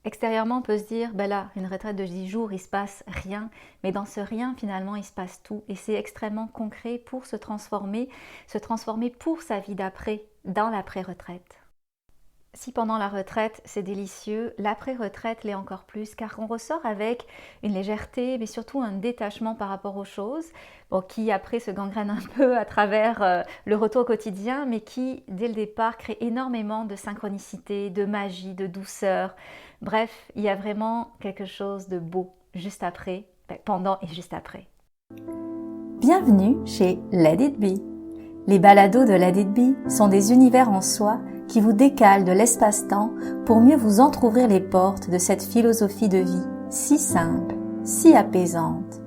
Extérieurement, on peut se dire, ben là, une retraite de 10 jours, il ne se passe rien. Mais dans ce rien, finalement, il se passe tout. Et c'est extrêmement concret pour se transformer pour sa vie d'après, dans l'après-retraite. Si pendant la retraite, c'est délicieux, l'après-retraite l'est encore plus, car on ressort avec une légèreté, mais surtout un détachement par rapport aux choses, qui après se gangrène un peu à travers le retour au quotidien, mais qui, dès le départ, crée énormément de synchronicité, de magie, de douceur. Bref, il y a vraiment quelque chose de beau juste après, pendant et juste après. Bienvenue chez Let It Be. Les balados de Let It Be sont des univers en soi qui vous décalent de l'espace-temps pour mieux vous entrouvrir les portes de cette philosophie de vie si simple, si apaisante.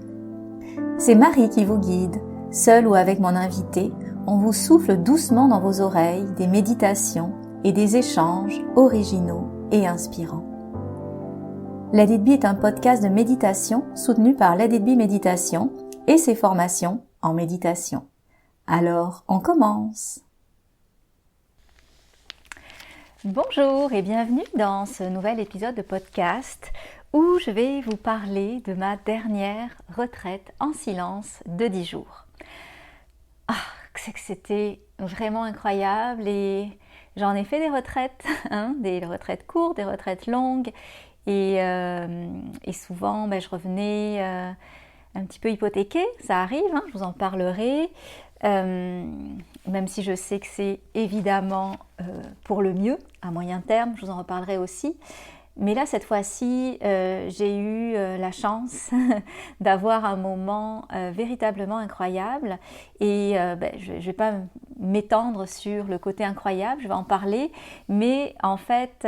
C'est Marie qui vous guide. Seule ou avec mon invité, on vous souffle doucement dans vos oreilles des méditations et des échanges originaux et inspirants. Let It Be est un podcast de méditation soutenu par Let It Be Méditation et ses formations en méditation. Alors, on commence! Bonjour et bienvenue dans ce nouvel épisode de podcast où je vais vous parler de ma dernière retraite en silence de 10 jours. C'est que c'était vraiment incroyable et j'en ai fait des retraites, des retraites courtes, des retraites longues et souvent je revenais un petit peu hypothéquée, ça arrive, je vous en parlerai. Même si je sais que c'est évidemment pour le mieux, à moyen terme, je vous en reparlerai aussi. Mais là, cette fois-ci, j'ai eu la chance d'avoir un moment véritablement incroyable. Et je ne vais pas m'étendre sur le côté incroyable, je vais en parler. Mais en fait,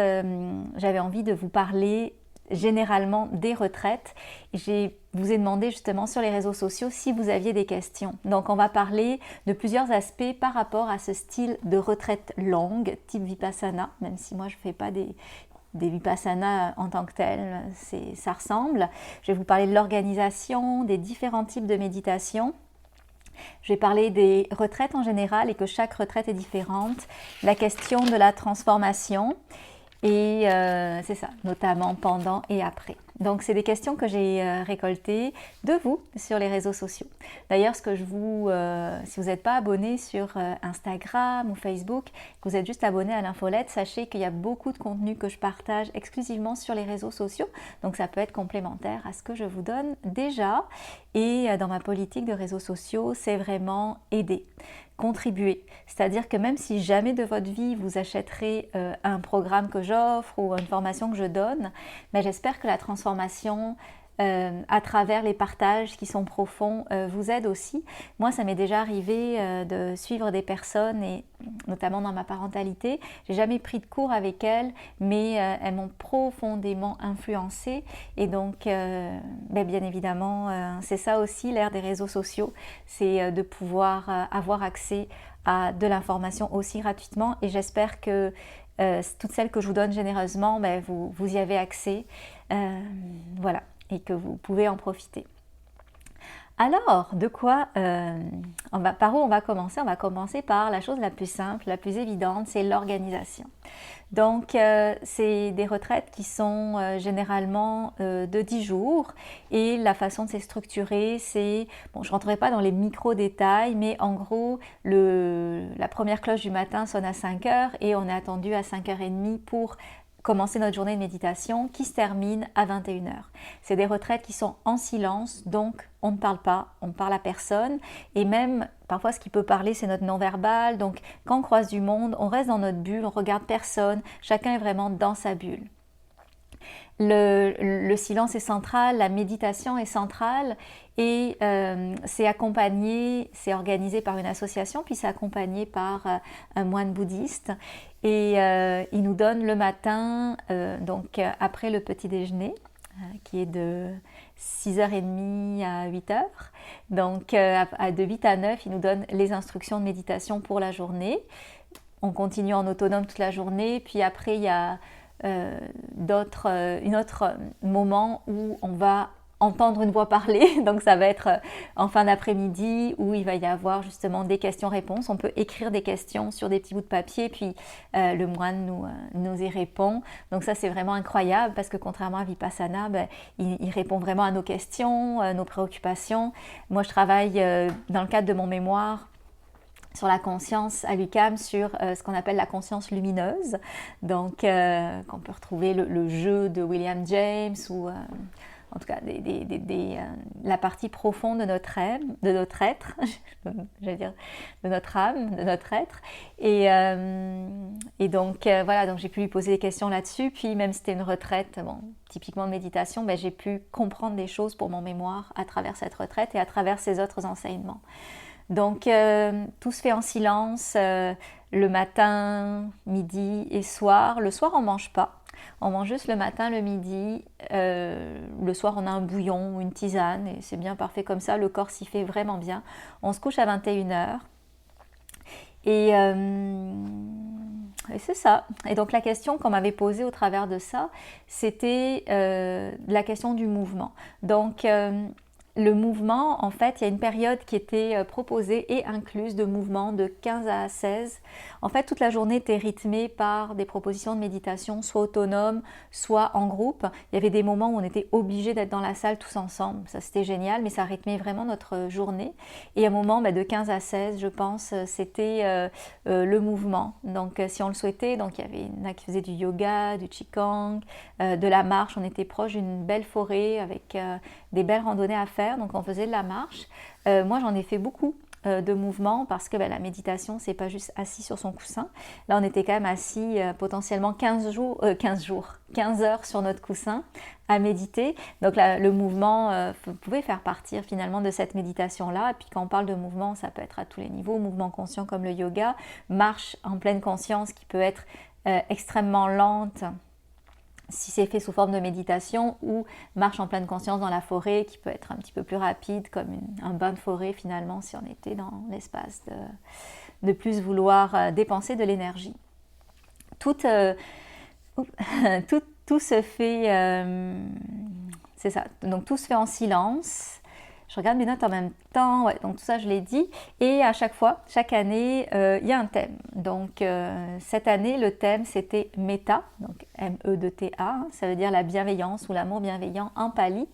j'avais envie de vous parler généralement des retraites. Je vous ai demandé justement sur les réseaux sociaux si vous aviez des questions. Donc on va parler de plusieurs aspects par rapport à ce style de retraite longue, type Vipassana, même si moi je ne fais pas des Vipassana en tant que tel, ça ressemble. Je vais vous parler de l'organisation, des différents types de méditation. Je vais parler des retraites en général et que chaque retraite est différente. La question de la transformation. Et c'est ça, notamment pendant et après. Donc, c'est des questions que j'ai récoltées de vous sur les réseaux sociaux. D'ailleurs, si vous n'êtes pas abonné sur Instagram ou Facebook, que vous êtes juste abonné à l'infolette, sachez qu'il y a beaucoup de contenu que je partage exclusivement sur les réseaux sociaux. Donc, ça peut être complémentaire à ce que je vous donne déjà. Et dans ma politique de réseaux sociaux, c'est vraiment aider. Contribuer. C'est-à-dire que même si jamais de votre vie vous achèterez un programme que j'offre ou une formation que je donne, j'espère que la transformation à travers les partages qui sont profonds vous aide aussi. Moi, ça m'est déjà arrivé de suivre des personnes et notamment dans ma parentalité. J'ai jamais pris de cours avec elles, mais elles m'ont profondément influencée. Et donc, bien évidemment, c'est ça aussi l'ère des réseaux sociaux, c'est de pouvoir avoir accès à de l'information aussi gratuitement. Et j'espère que toutes celles que je vous donne généreusement, vous y avez accès. Voilà. Et que vous pouvez en profiter. Alors, par où on va commencer? On va commencer par la chose la plus simple, la plus évidente, c'est l'organisation. Donc, c'est des retraites qui sont généralement de 10 jours et la façon de se structurer, je ne rentrerai pas dans les micro-détails, mais en gros, la première cloche du matin sonne à 5 heures et on est attendu à 5h30 pour commencer notre journée de méditation qui se termine à 21h. C'est des retraites qui sont en silence, donc on ne parle pas, on parle à personne et même parfois ce qui peut parler c'est notre non-verbal, donc quand on croise du monde, on reste dans notre bulle, on regarde personne, chacun est vraiment dans sa bulle. Le silence est central, la méditation est centrale et c'est organisé par une association, puis c'est accompagné par un moine bouddhiste et il nous donne le matin, après le petit déjeuner, qui est de 6h30 à 8h. Donc de 8 à 9, il nous donne les instructions de méditation pour la journée. On continue en autonome toute la journée, puis après il y a un autre moment où on va entendre une voix parler, donc ça va être en fin d'après-midi où il va y avoir justement des questions-réponses. On peut écrire des questions sur des petits bouts de papier, puis le moine nous y répond. Donc ça, c'est vraiment incroyable parce que contrairement à Vipassana, il répond vraiment à nos questions, nos préoccupations. Moi, je travaille dans le cadre de mon mémoire sur la conscience à l'UQAM, sur ce qu'on appelle la conscience lumineuse, donc qu'on peut retrouver le jeu de William James ou en tout cas la partie profonde de notre être, j'allais dire de notre âme, de notre être. Et donc voilà, donc j'ai pu lui poser des questions là-dessus. Puis même si c'était une retraite, typiquement de méditation, j'ai pu comprendre des choses pour mon mémoire à travers cette retraite et à travers ces autres enseignements. Donc tout se fait en silence, le matin, midi et soir. Le soir, on ne mange pas. On mange juste le matin, le midi. Le soir, on a un bouillon ou une tisane et c'est bien parfait comme ça. Le corps s'y fait vraiment bien. On se couche à 21h. Et c'est ça. Et donc la question qu'on m'avait posée au travers de ça, c'était la question du mouvement. Donc le mouvement, en fait, il y a une période qui était proposée et incluse de mouvements de 15 à 16. En fait, toute la journée était rythmée par des propositions de méditation, soit autonomes, soit en groupe. Il y avait des moments où on était obligés d'être dans la salle tous ensemble. Ça, c'était génial, mais ça rythmait vraiment notre journée. Et à un moment, de 15 à 16, je pense, c'était le mouvement. Donc, si on le souhaitait, donc il y en a qui faisaient du yoga, du qigong, de la marche. On était proche d'une belle forêt avec des belles randonnées à faire. Donc on faisait de la marche. Moi j'en ai fait beaucoup de mouvements parce que la méditation c'est pas juste assis sur son coussin. Là on était quand même assis potentiellement 15 heures sur notre coussin à méditer. Donc là, le mouvement pouvait faire partir finalement de cette méditation là. Et puis quand on parle de mouvement, ça peut être à tous les niveaux, mouvement conscient comme le yoga, marche en pleine conscience qui peut être extrêmement lente si c'est fait sous forme de méditation, ou marche en pleine conscience dans la forêt qui peut être un petit peu plus rapide comme un bain de forêt finalement si on était dans l'espace de plus vouloir dépenser de l'énergie. Tout se fait, c'est ça, donc tout se fait en silence. Je regarde mes notes en même temps, donc tout ça je l'ai dit. Et à chaque fois, chaque année, il y a un thème. Donc cette année, le thème c'était Metta, donc M-E-D-T-A, ça veut dire la bienveillance ou l'amour bienveillant en pali.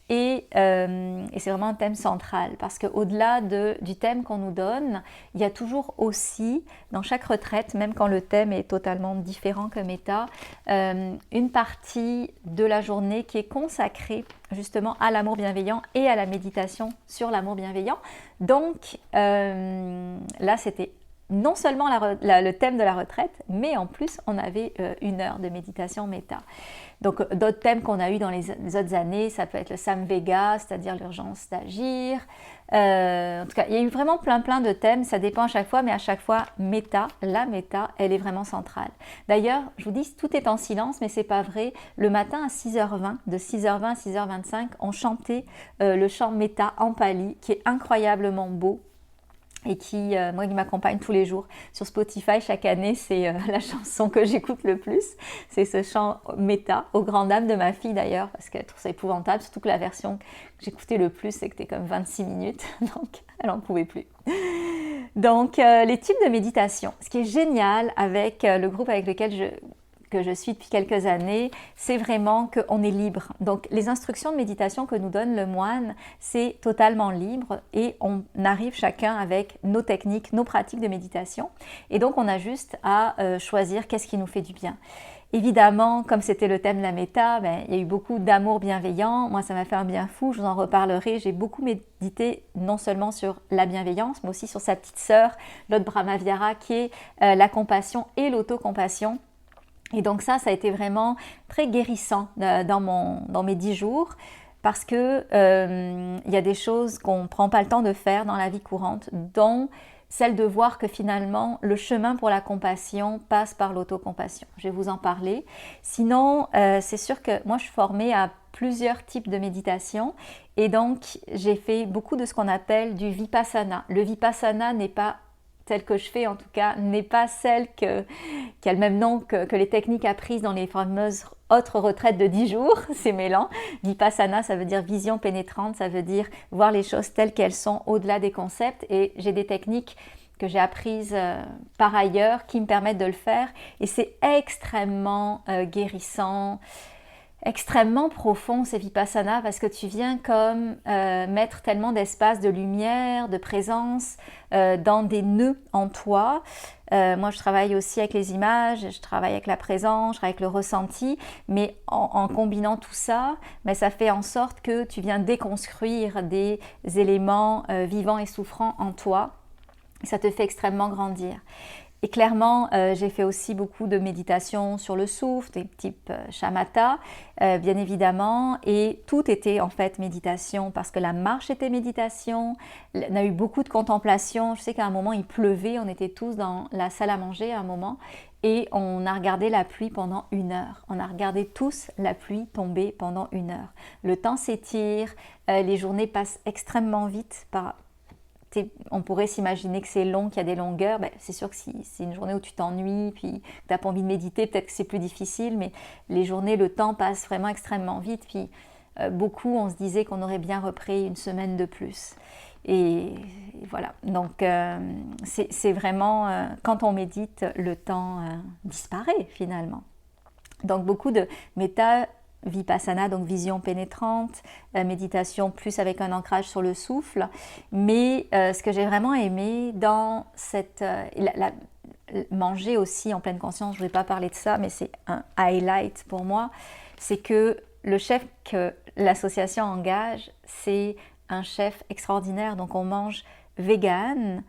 Et c'est vraiment un thème central parce qu'au-delà du thème qu'on nous donne, il y a toujours aussi, dans chaque retraite, même quand le thème est totalement différent que Metta, une partie de la journée qui est consacrée justement à l'amour bienveillant et à la méditation sur l'amour bienveillant. Donc là, c'était non seulement le thème de la retraite, mais en plus, on avait 1 heure de méditation Metta. Donc d'autres thèmes qu'on a eu dans les autres années, ça peut être le Samvega, c'est-à-dire l'urgence d'agir. En tout cas, il y a eu vraiment plein de thèmes, ça dépend à chaque fois, mais à chaque fois, Metta, la Metta, elle est vraiment centrale. D'ailleurs, je vous dis, tout est en silence, mais c'est pas vrai. Le matin à 6h20, de 6h20 à 6h25, on chantait le chant Metta en pali, qui est incroyablement beau. Et qui m'accompagne tous les jours. Sur Spotify, chaque année, c'est la chanson que j'écoute le plus. C'est ce chant Metta, aux grandes dames de ma fille d'ailleurs, parce qu'elle trouve ça épouvantable, surtout que la version que j'écoutais le plus, c'était comme 26 minutes, donc elle n'en pouvait plus. Donc, les types de méditation. Ce qui est génial avec le groupe avec lequel que je suis depuis quelques années, c'est vraiment qu'on est libre. Donc, les instructions de méditation que nous donne le moine, c'est totalement libre et on arrive chacun avec nos techniques, nos pratiques de méditation. Et donc, on a juste à choisir qu'est-ce qui nous fait du bien. Évidemment, comme c'était le thème de la Metta, il y a eu beaucoup d'amour bienveillant. Moi, ça m'a fait un bien fou, je vous en reparlerai. J'ai beaucoup médité non seulement sur la bienveillance, mais aussi sur sa petite sœur, l'autre Brahmaviara, qui est la compassion et l'autocompassion. Et donc ça a été vraiment très guérissant dans mes 10 jours parce que il y a des choses qu'on ne prend pas le temps de faire dans la vie courante, dont celle de voir que finalement le chemin pour la compassion passe par l'autocompassion. Je vais vous en parler. Sinon, c'est sûr que moi je suis formée à plusieurs types de méditation et donc j'ai fait beaucoup de ce qu'on appelle du Vipassana. Le Vipassana n'est pas celle que je fais en tout cas, n'est pas celle qui a le même nom que les techniques apprises dans les fameuses autres retraites de 10 jours, c'est mêlant. Vipassana, ça veut dire vision pénétrante, ça veut dire voir les choses telles qu'elles sont au-delà des concepts. Et j'ai des techniques que j'ai apprises par ailleurs qui me permettent de le faire. Et c'est extrêmement guérissant, extrêmement profond ces Vipassana parce que tu viens comme mettre tellement d'espace de lumière, de présence dans des nœuds en toi. Moi je travaille aussi avec les images, je travaille avec la présence, je travaille avec le ressenti, mais en combinant tout ça, ça fait en sorte que tu viens déconstruire des éléments vivants et souffrants en toi. Et ça te fait extrêmement grandir. Et clairement, j'ai fait aussi beaucoup de méditation sur le souffle, des types shamatha, bien évidemment, et tout était en fait méditation, parce que la marche était méditation, on a eu beaucoup de contemplation. Je sais qu'à un moment il pleuvait, on était tous dans la salle à manger à un moment, et on a regardé la pluie pendant 1 heure. On a regardé tous la pluie tomber pendant 1 heure. Le temps s'étire, les journées passent extrêmement vite on pourrait s'imaginer que c'est long, qu'il y a des longueurs. C'est sûr que si c'est une journée où tu t'ennuies, puis tu n'as pas envie de méditer, peut-être que c'est plus difficile, mais les journées, le temps passe vraiment extrêmement vite. Puis beaucoup, on se disait qu'on aurait bien repris 1 semaine de plus. Et voilà, donc c'est vraiment, quand on médite, le temps disparaît finalement. Donc beaucoup de Vipassana, donc vision pénétrante, méditation plus avec un ancrage sur le souffle. Mais ce que j'ai vraiment aimé dans cette... manger aussi en pleine conscience, je ne vais pas parler de ça, mais c'est un highlight pour moi, c'est que le chef que l'association engage, c'est un chef extraordinaire. Donc on mange vegan,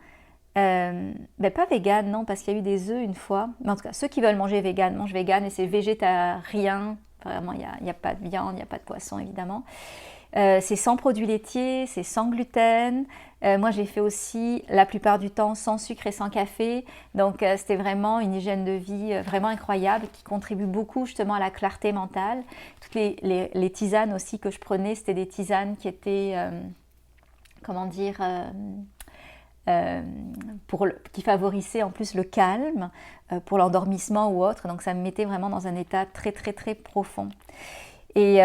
pas vegan, non, parce qu'il y a eu des œufs une fois, mais en tout cas, ceux qui veulent manger vegan, mangent vegan et c'est végétarien. Vraiment, il n'y a pas de viande, il n'y a pas de poisson évidemment. C'est sans produits laitiers, c'est sans gluten. Moi, j'ai fait aussi la plupart du temps sans sucre et sans café. Donc, c'était vraiment une hygiène de vie vraiment incroyable qui contribue beaucoup justement à la clarté mentale. Toutes les tisanes aussi que je prenais, c'était des tisanes qui étaient, qui favorissaient en plus le calme pour l'endormissement ou autre. Donc ça me mettait vraiment dans un état très très très profond. Et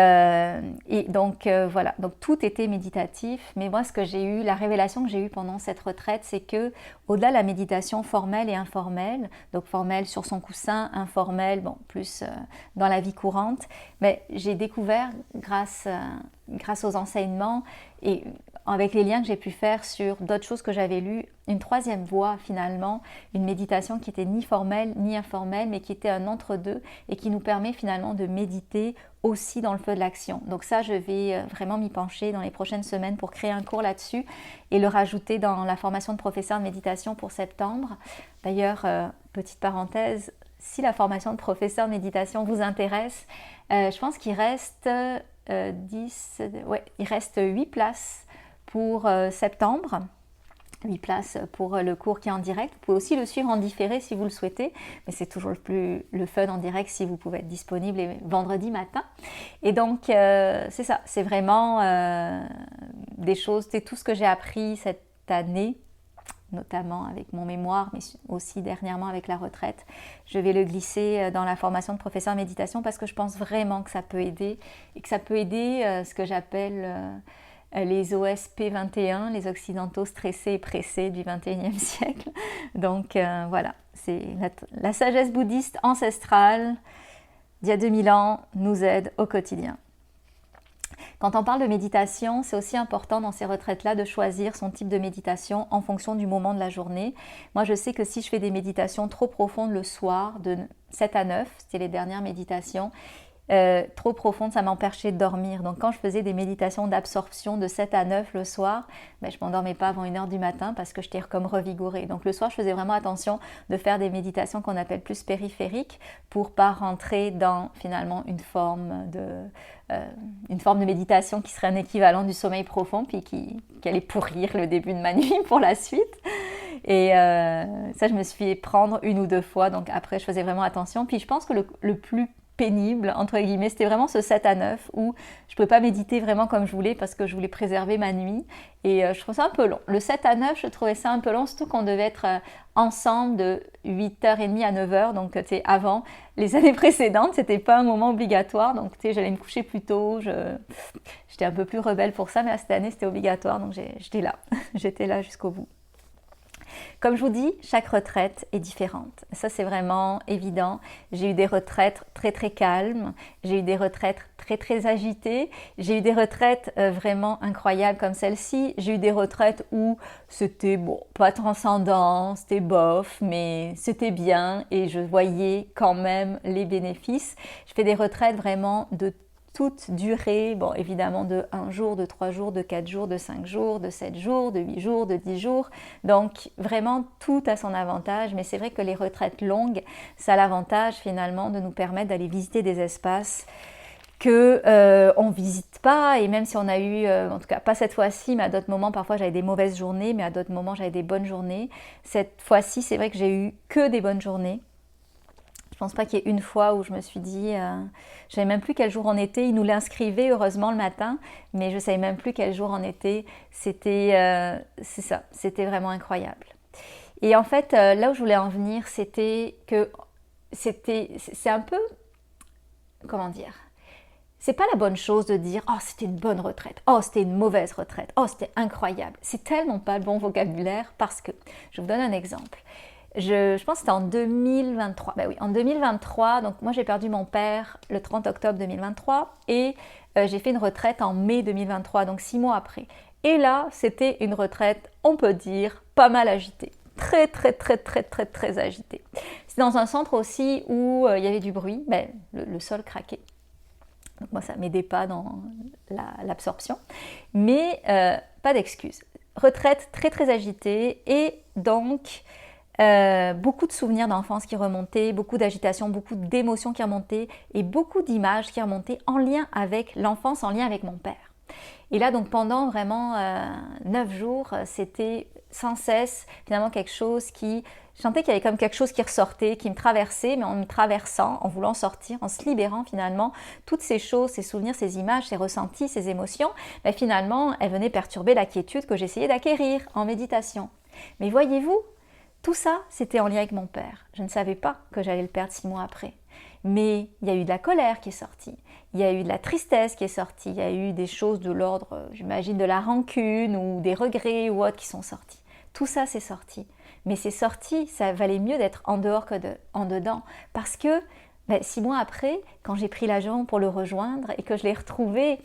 donc voilà, donc tout était méditatif. Mais moi, ce que j'ai eu, la révélation que j'ai eue pendant cette retraite, c'est que au-delà de la méditation formelle et informelle, donc formelle sur son coussin, informelle, plus dans la vie courante, mais j'ai découvert grâce aux enseignements et avec les liens que j'ai pu faire sur d'autres choses que j'avais lues, une 3e voie finalement, une méditation qui était ni formelle ni informelle, mais qui était un entre-deux et qui nous permet finalement de méditer aussi dans le feu de l'action. Donc ça, je vais vraiment m'y pencher dans les prochaines semaines pour créer un cours là-dessus et le rajouter dans la formation de professeur de méditation pour septembre. D'ailleurs, petite parenthèse, si la formation de professeur de méditation vous intéresse, je pense qu'il reste il reste 8 places pour septembre, 8 places pour le cours qui est en direct. Vous pouvez aussi le suivre en différé si vous le souhaitez, mais c'est toujours le fun en direct si vous pouvez être disponible les vendredis matin. Et donc, c'est ça, c'est vraiment des choses, c'est tout ce que j'ai appris cette année, notamment avec mon mémoire, mais aussi dernièrement avec la retraite. Je vais le glisser dans la formation de professeur de méditation parce que je pense vraiment que ça peut aider et que ça peut aider ce que j'appelle les OSP 21, les Occidentaux stressés et pressés du 21e siècle. Donc voilà, c'est la sagesse bouddhiste ancestrale d'il y a 2000 ans nous aide au quotidien. Quand on parle de méditation, c'est aussi important dans ces retraites-là de choisir son type de méditation en fonction du moment de la journée. Moi, je sais que si je fais des méditations trop profondes le soir, de 7 à 9, c'était les dernières méditations, trop profonde, ça m'empêchait de dormir. Donc quand je faisais des méditations d'absorption de 7 à 9 le soir, je ne m'endormais pas avant 1h du matin parce que j'étais comme revigorée. Donc le soir, je faisais vraiment attention de faire des méditations qu'on appelle plus périphériques pour ne pas rentrer dans finalement une forme de méditation qui serait un équivalent du sommeil profond puis qui allait pourrir le début de ma nuit pour la suite. Et ça, je me suis fait prendre 1 ou 2 fois. Donc après, je faisais vraiment attention. Puis je pense que le plus pénible, entre guillemets. C'était vraiment ce 7 à 9 où je ne pouvais pas méditer vraiment comme je voulais parce que je voulais préserver ma nuit. Et je trouvais ça un peu long. Le 7 à 9, je trouvais ça un peu long, surtout qu'on devait être ensemble de 8h30 à 9h. Donc, tu sais, avant, les années précédentes, c'était pas un moment obligatoire. Donc, tu sais, j'allais me coucher plus tôt. J'étais un peu plus rebelle pour ça, mais cette année, c'était obligatoire. Donc, j'étais là. J'étais là jusqu'au bout. Comme je vous dis, chaque retraite est différente. Ça, c'est vraiment évident. J'ai eu des retraites très, très calmes. J'ai eu des retraites très, très agitées. J'ai eu des retraites vraiment incroyables comme celle-ci. J'ai eu des retraites où c'était, bon, pas transcendant, c'était bof, mais c'était bien et je voyais quand même les bénéfices. Je fais des retraites vraiment de toute durée, bon évidemment de 1 jour, de 3 jours, de 4 jours, de 5 jours, de 7 jours, de 8 jours, de 10 jours. Donc vraiment tout a son avantage, mais c'est vrai que les retraites longues, ça a l'avantage finalement de nous permettre d'aller visiter des espaces que on visite pas, et même si on a eu, en tout cas pas cette fois-ci, mais à d'autres moments, parfois j'avais des mauvaises journées, mais à d'autres moments j'avais des bonnes journées. Cette fois-ci, c'est vrai que j'ai eu que des bonnes journées. Je pense pas qu'il y ait une fois où je me suis dit, je savais même plus quel jour on était. Ils nous l'inscrivaient heureusement le matin, mais je savais même plus quel jour on était. C'était, c'est ça, c'était vraiment incroyable. Et en fait, là où je voulais en venir, c'est un peu, comment dire, c'est pas la bonne chose de dire, oh c'était une bonne retraite, oh c'était une mauvaise retraite, oh c'était incroyable. C'est tellement pas le bon vocabulaire parce que, je vous donne un exemple. Je pense que c'était en 2023. Ben oui, en 2023, donc moi j'ai perdu mon père le 30 octobre 2023 et j'ai fait une retraite en mai 2023, donc 6 mois après. Et là, c'était une retraite, on peut dire, pas mal agitée. Très, très, très, très, très, très agitée. C'est dans un centre aussi où il y avait du bruit, ben, le sol craquait. Donc moi, ça ne m'aidait pas dans l'absorption. Mais pas d'excuses. Retraite très, très agitée et donc... beaucoup de souvenirs d'enfance qui remontaient, beaucoup d'agitation, beaucoup d'émotions qui remontaient et beaucoup d'images qui remontaient en lien avec l'enfance, en lien avec mon père. Et là, donc pendant vraiment 9 jours, c'était sans cesse finalement quelque chose qui... Je sentais qu'il y avait comme quelque chose qui ressortait, qui me traversait, mais en me traversant, en voulant sortir, en se libérant finalement, toutes ces choses, ces souvenirs, ces images, ces ressentis, ces émotions, ben, finalement, elles venaient perturber la quiétude que j'essayais d'acquérir en méditation. Mais voyez-vous, tout ça, c'était en lien avec mon père. Je ne savais pas que j'allais le perdre 6 mois après. Mais il y a eu de la colère qui est sortie, il y a eu de la tristesse qui est sortie, il y a eu des choses de l'ordre, j'imagine, de la rancune ou des regrets ou autres qui sont sortis. Tout ça, c'est sorti. Mais c'est sorti, ça valait mieux d'être en dehors que en dedans. Parce que 6 mois après, quand j'ai pris l'avion pour le rejoindre et que je l'ai retrouvé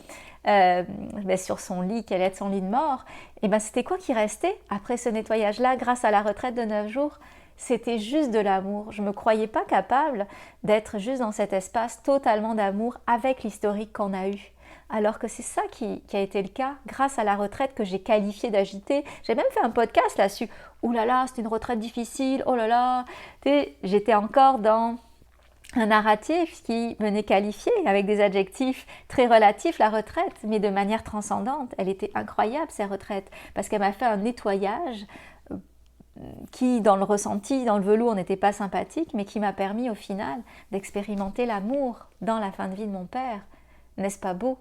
sur son lit, qui allait être son lit de mort, et c'était quoi qui restait après ce nettoyage-là, grâce à la retraite de 9 jours? C'était juste de l'amour. Je ne me croyais pas capable d'être juste dans cet espace totalement d'amour avec l'historique qu'on a eu. Alors que c'est ça qui a été le cas grâce à la retraite que j'ai qualifiée d'agitée. J'ai même fait un podcast là-dessus. Ouh là là, c'était une retraite difficile, oh là là. J'étais encore dans un narratif qui venait qualifier avec des adjectifs très relatifs la retraite, mais de manière transcendante. Elle était incroyable, cette retraite, parce qu'elle m'a fait un nettoyage qui, dans le ressenti, dans le velours, n'était pas sympathique, mais qui m'a permis au final d'expérimenter l'amour dans la fin de vie de mon père. N'est-ce pas beau?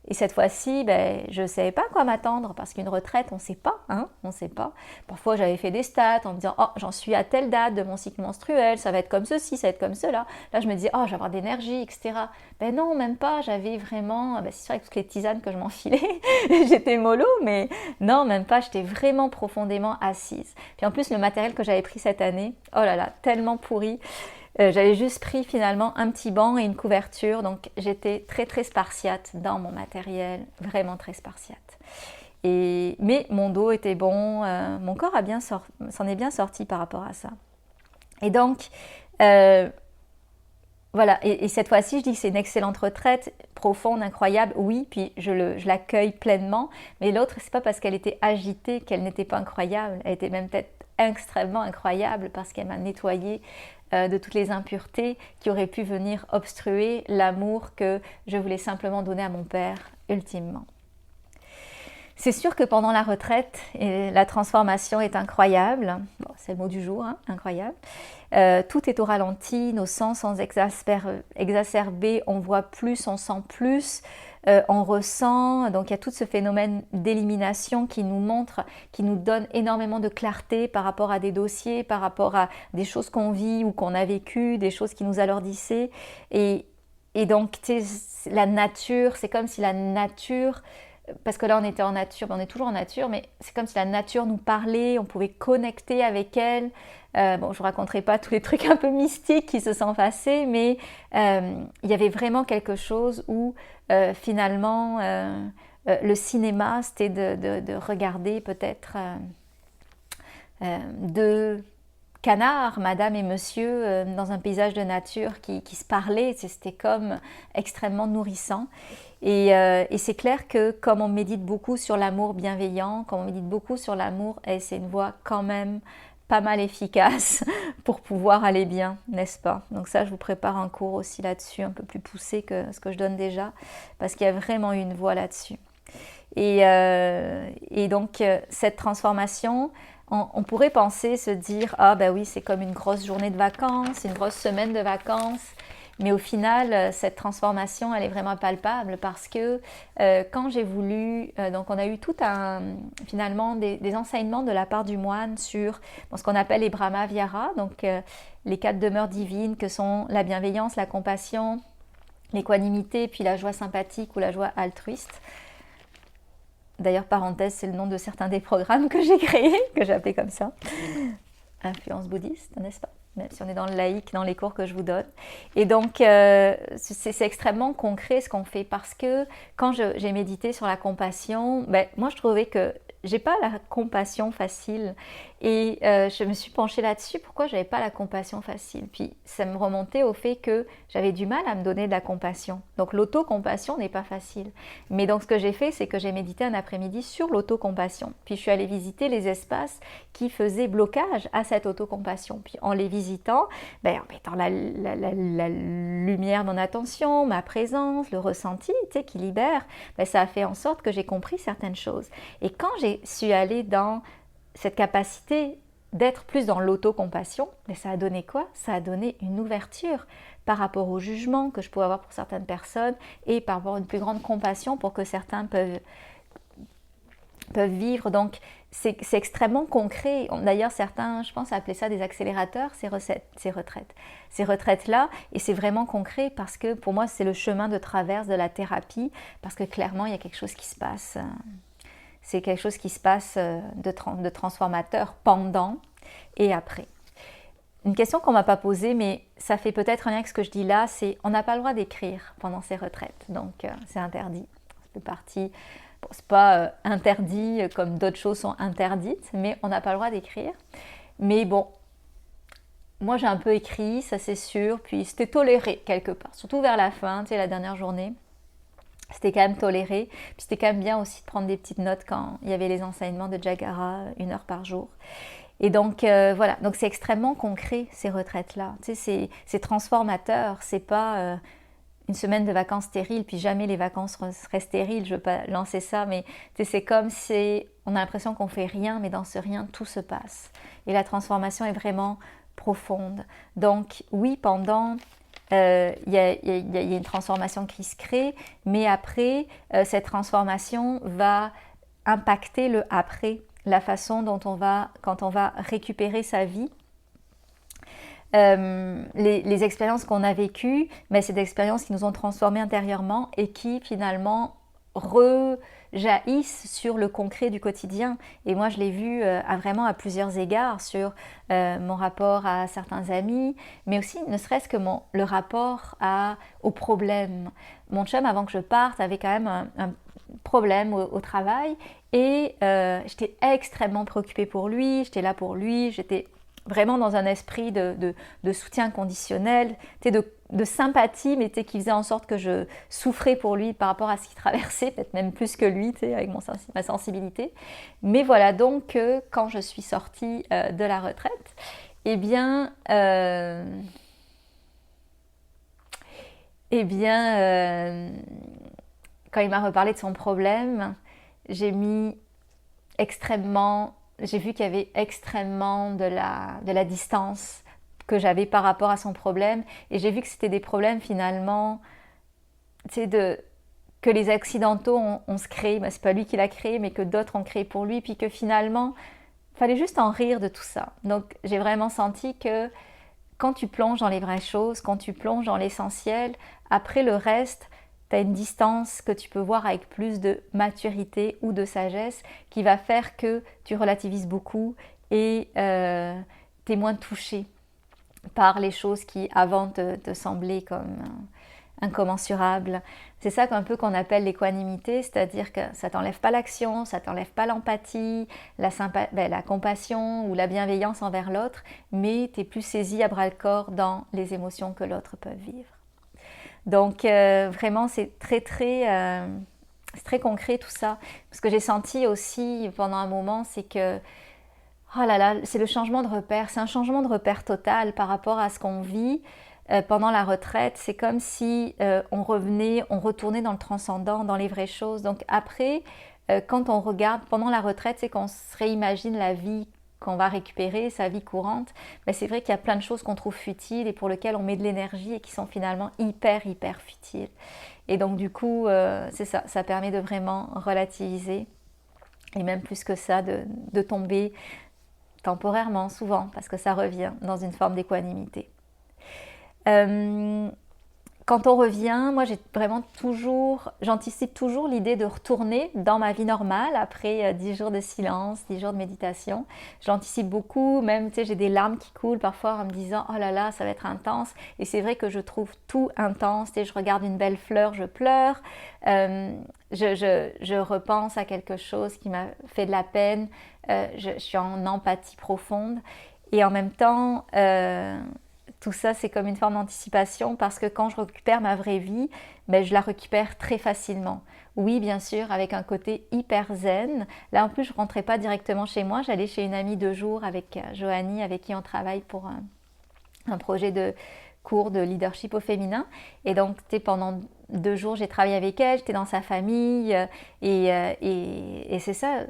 Et cette fois-ci, je ne savais pas quoi m'attendre parce qu'une retraite, on ne sait pas, hein, on ne sait pas. Parfois, j'avais fait des stats en me disant « Oh, j'en suis à telle date de mon cycle menstruel, ça va être comme ceci, ça va être comme cela. » Là, je me disais « Oh, je vais avoir d'énergie, etc. » Non, même pas, j'avais vraiment... c'est sûr, avec toutes les tisanes que je m'enfilais, j'étais mollo, mais non, même pas, j'étais vraiment profondément assise. Puis en plus, le matériel que j'avais pris cette année, oh là là, tellement pourri. J'avais juste pris finalement un petit banc et une couverture, donc j'étais très très spartiate dans mon matériel, vraiment très spartiate. Mais mon dos était bon, mon corps s'en est bien sorti par rapport à ça. Et donc, voilà, et cette fois-ci, je dis que c'est une excellente retraite, profonde, incroyable, oui, puis je l'accueille pleinement, mais l'autre, c'est pas parce qu'elle était agitée qu'elle n'était pas incroyable, elle était même peut-être extrêmement incroyable parce qu'elle m'a nettoyée de toutes les impuretés qui auraient pu venir obstruer l'amour que je voulais simplement donner à mon père ultimement. C'est sûr que pendant la retraite, la transformation est incroyable. Bon, c'est le mot du jour, hein, incroyable. Tout est au ralenti, nos sens sont exacerbés, on voit plus, on sent plus, on ressent. Donc il y a tout ce phénomène d'élimination qui nous montre, qui nous donne énormément de clarté par rapport à des dossiers, par rapport à des choses qu'on vit ou qu'on a vécues, des choses qui nous alourdissaient. Et donc la nature, c'est comme si la nature... Parce que là on était en nature, on est toujours en nature, mais c'est comme si la nature nous parlait, on pouvait connecter avec elle. Bon, je ne vous raconterai pas tous les trucs un peu mystiques qui se sont passés, mais il y avait vraiment quelque chose où finalement le cinéma, c'était de regarder peut-être deux canards, madame et monsieur, dans un paysage de nature qui se parlaient. C'était comme extrêmement nourrissant. Et c'est clair que comme on médite beaucoup sur l'amour bienveillant, comme on médite beaucoup sur l'amour, c'est une voie quand même pas mal efficace pour pouvoir aller bien, n'est-ce pas? Donc ça, je vous prépare un cours aussi là-dessus, un peu plus poussé que ce que je donne déjà, parce qu'il y a vraiment une voie là-dessus. Et donc, cette transformation, on pourrait penser, se dire, ah ben oui, c'est comme une grosse journée de vacances, une grosse semaine de vacances. Mais au final, cette transformation, elle est vraiment palpable parce que quand j'ai voulu, donc on a eu finalement des enseignements de la part du moine sur ce qu'on appelle les Brahma Viharas, donc les 4 demeures divines que sont la bienveillance, la compassion, l'équanimité, puis la joie sympathique ou la joie altruiste. D'ailleurs, parenthèse, c'est le nom de certains des programmes que j'ai créés, que j'ai appelés comme ça. Influence bouddhiste, n'est-ce pas? Même si on est dans le laïque, dans les cours que je vous donne. Et donc, c'est extrêmement concret ce qu'on fait parce que quand j'ai médité sur la compassion, moi je trouvais que j'ai pas la compassion facile et je me suis penchée là-dessus. Pourquoi j'avais pas la compassion facile? Puis ça me remontait au fait que j'avais du mal à me donner de la compassion. Donc l'autocompassion n'est pas facile. Mais donc ce que j'ai fait, c'est que j'ai médité un après-midi sur l'autocompassion. Puis je suis allée visiter les espaces qui faisaient blocage à cette autocompassion. Puis en les visitant, en mettant la lumière de mon attention, ma présence, le ressenti qui libère, ça a fait en sorte que j'ai compris certaines choses. Et quand j'ai su aller dans cette capacité d'être plus dans l'autocompassion, ça a donné quoi? Ça a donné une ouverture par rapport au jugement que je pouvais avoir pour certaines personnes et par rapport à une plus grande compassion pour que certains peuvent vivre. Donc c'est extrêmement concret. D'ailleurs certains, je pense, appelaient ça des accélérateurs, ces retraites. Ces retraites-là, et c'est vraiment concret parce que pour moi c'est le chemin de traverse de la thérapie, parce que clairement il y a quelque chose qui se passe. C'est quelque chose qui se passe de transformateur pendant et après. Une question qu'on ne m'a pas posée, mais ça fait peut-être un lien avec ce que je dis là, c'est on n'a pas le droit d'écrire pendant ces retraites. Donc c'est interdit. Ça fait partie... Bon, c'est pas interdit comme d'autres choses sont interdites, mais on n'a pas le droit d'écrire. Mais bon, moi j'ai un peu écrit, ça c'est sûr, puis c'était toléré quelque part, surtout vers la fin, la dernière journée. C'était quand même toléré, puis c'était quand même bien aussi de prendre des petites notes quand il y avait les enseignements de Jagara, 1 heure par jour. Et donc voilà, donc c'est extrêmement concret ces retraites-là, c'est transformateur, c'est pas une semaine de vacances stériles, puis jamais les vacances seraient stériles, je veux pas lancer ça, mais c'est comme si on a l'impression qu'on fait rien, mais dans ce rien, tout se passe. Et la transformation est vraiment profonde. Donc oui, pendant... il y a une transformation qui se crée, mais après, cette transformation va impacter le après, la façon dont quand on va récupérer sa vie. Les expériences qu'on a vécues, mais c'est des expériences qui nous ont transformés intérieurement et qui finalement rejaillissent sur le concret du quotidien. Et moi je l'ai vu vraiment à plusieurs égards sur mon rapport à certains amis, mais aussi ne serait-ce que le rapport aux problèmes. Mon chum, avant que je parte, avait quand même un problème au travail et j'étais extrêmement préoccupée pour lui, j'étais là pour lui, j'étais vraiment dans un esprit de soutien conditionnel, de sympathie, mais qui faisait en sorte que je souffrais pour lui par rapport à ce qu'il traversait, peut-être même plus que lui, avec ma sensibilité. Mais voilà, donc quand je suis sortie de la retraite, quand il m'a reparlé de son problème, j'ai vu qu'il y avait extrêmement de la distance que j'avais par rapport à son problème, et j'ai vu que c'était des problèmes finalement, que les accidentaux on se crée, c'est pas lui qui l'a créé, mais que d'autres ont créé pour lui, puis que finalement, il fallait juste en rire de tout ça. Donc j'ai vraiment senti que quand tu plonges dans les vraies choses, quand tu plonges dans l'essentiel, après le reste, tu as une distance que tu peux voir avec plus de maturité ou de sagesse qui va faire que tu relativises beaucoup et tu es moins touché par les choses qui avant te semblaient comme incommensurables. C'est ça qu'un peu qu'on appelle l'équanimité, c'est-à-dire que ça t'enlève pas l'action, ça t'enlève pas l'empathie, la compassion ou la bienveillance envers l'autre, mais tu es plus saisi à bras-le-corps dans les émotions que l'autre peut vivre. Donc vraiment c'est c'est très concret tout ça. Ce que j'ai senti aussi pendant un moment, c'est que oh là là, c'est le changement de repère, c'est un changement de repère total par rapport à ce qu'on vit pendant la retraite. C'est comme si on retournait dans le transcendant, dans les vraies choses. Donc après, quand on regarde pendant la retraite, c'est qu'on se réimagine la vie qu'on va récupérer, sa vie courante. Mais c'est vrai qu'il y a plein de choses qu'on trouve futiles et pour lesquelles on met de l'énergie et qui sont finalement hyper futiles. Et donc du coup, c'est ça, ça permet de vraiment relativiser et même plus que ça, de tomber temporairement, souvent, parce que ça revient dans une forme d'équanimité. Quand on revient, moi j'anticipe toujours l'idée de retourner dans ma vie normale après 10 jours de silence, 10 jours de méditation. J'anticipe beaucoup, même j'ai des larmes qui coulent parfois en me disant oh là là, ça va être intense. Et c'est vrai que je trouve tout intense. Je regarde une belle fleur, je pleure. Je repense à quelque chose qui m'a fait de la peine. Je suis en empathie profonde. Et en même temps, tout ça, c'est comme une forme d'anticipation parce que quand je récupère ma vraie vie, je la récupère très facilement. Oui, bien sûr, avec un côté hyper zen. Là, en plus, je ne rentrais pas directement chez moi. J'allais chez une amie 2 jours avec Joanie, avec qui on travaille pour un projet de cours de leadership au féminin. Et donc, pendant 2 jours, j'ai travaillé avec elle, j'étais dans sa famille et c'est ça,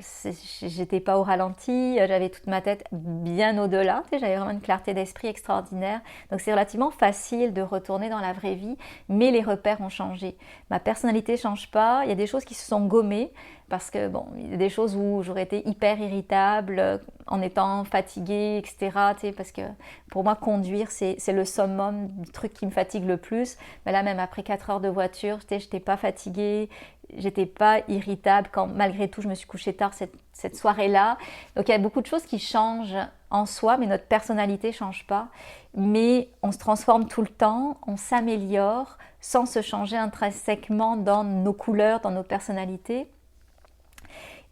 j'étais pas au ralenti, j'avais toute ma tête bien au-delà, j'avais vraiment une clarté d'esprit extraordinaire. Donc c'est relativement facile de retourner dans la vraie vie, mais les repères ont changé. Ma personnalité change pas, il y a des choses qui se sont gommées parce que il y a des choses où j'aurais été hyper irritable en étant fatiguée, etc. Parce que pour moi, conduire, c'est le summum du truc qui me fatigue le plus. Mais là, même après 4 heures de voiture, je n'étais pas fatiguée, j'étais pas irritable quand malgré tout je me suis couchée tard cette soirée-là. Donc il y a beaucoup de choses qui changent en soi, mais notre personnalité ne change pas. Mais on se transforme tout le temps, on s'améliore sans se changer intrinsèquement dans nos couleurs, dans nos personnalités.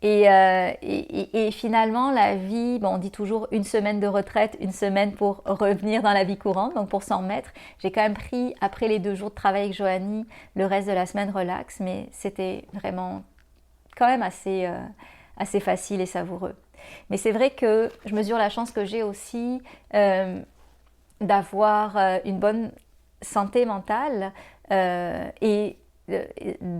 Et finalement, la vie, on dit toujours 1 semaine de retraite, 1 semaine pour revenir dans la vie courante, donc pour s'en remettre. J'ai quand même pris, après les 2 jours de travail avec Joanie, le reste de la semaine relax, mais c'était vraiment quand même assez facile et savoureux. Mais c'est vrai que je mesure la chance que j'ai aussi d'avoir une bonne santé mentale et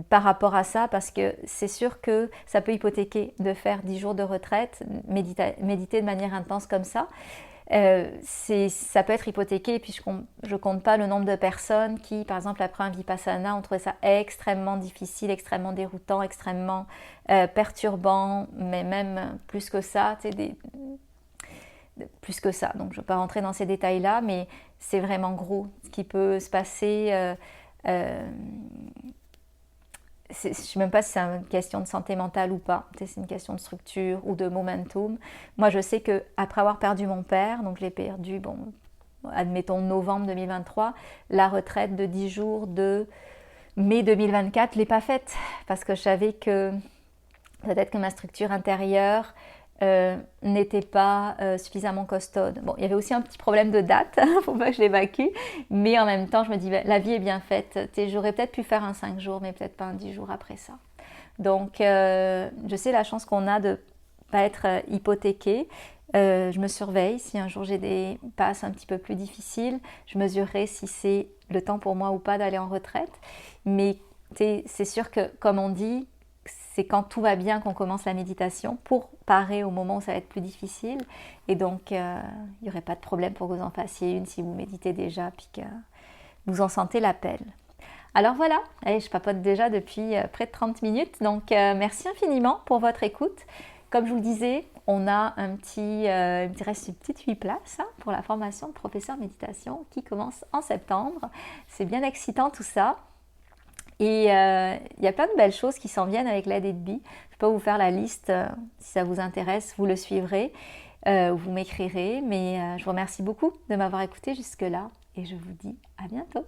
par rapport à ça, parce que c'est sûr que ça peut hypothéquer de faire 10 jours de retraite, méditer de manière intense comme ça. Ça peut être hypothéqué, et puis je compte pas le nombre de personnes qui, par exemple, après un vipassana, ont trouvé ça extrêmement difficile, extrêmement déroutant, extrêmement perturbant, mais même plus que ça, plus que ça. Donc je ne vais pas rentrer dans ces détails-là, mais c'est vraiment gros ce qui peut se passer. Je ne sais même pas si c'est une question de santé mentale ou pas, c'est une question de structure ou de momentum. Moi, je sais qu'après avoir perdu mon père, donc je l'ai perdu, admettons novembre 2023, la retraite de 10 jours de mai 2024, je ne l'ai pas faite parce que je savais que peut-être que ma structure intérieure n'était pas suffisamment costaude. Il y avait aussi un petit problème de date, il ne faut pas que je l'évacue, mais en même temps, je me dis, la vie est bien faite. J'aurais peut-être pu faire un 5 jours, mais peut-être pas un 10 jours après ça. Donc, je sais la chance qu'on a de ne pas être hypothéqué. Je me surveille. Si un jour j'ai des passes un petit peu plus difficiles, je mesurerai si c'est le temps pour moi ou pas d'aller en retraite. Mais c'est sûr que, comme on dit, c'est quand tout va bien qu'on commence la méditation pour parer au moment où ça va être plus difficile. Et donc, il n'y aurait pas de problème pour que vous en fassiez une si vous méditez déjà puis que vous en sentez l'appel. Alors voilà, allez, je papote déjà depuis près de 30 minutes, donc merci infiniment pour votre écoute. Comme je vous le disais, on a il me reste une petite 8 places pour la formation de professeur méditation qui commence en septembre. C'est bien excitant tout ça. Et il y a plein de belles choses qui s'en viennent avec Let It Be. Je peux vous faire la liste, si ça vous intéresse, vous le suivrez, ou vous m'écrirez. Mais je vous remercie beaucoup de m'avoir écouté jusque-là et je vous dis à bientôt.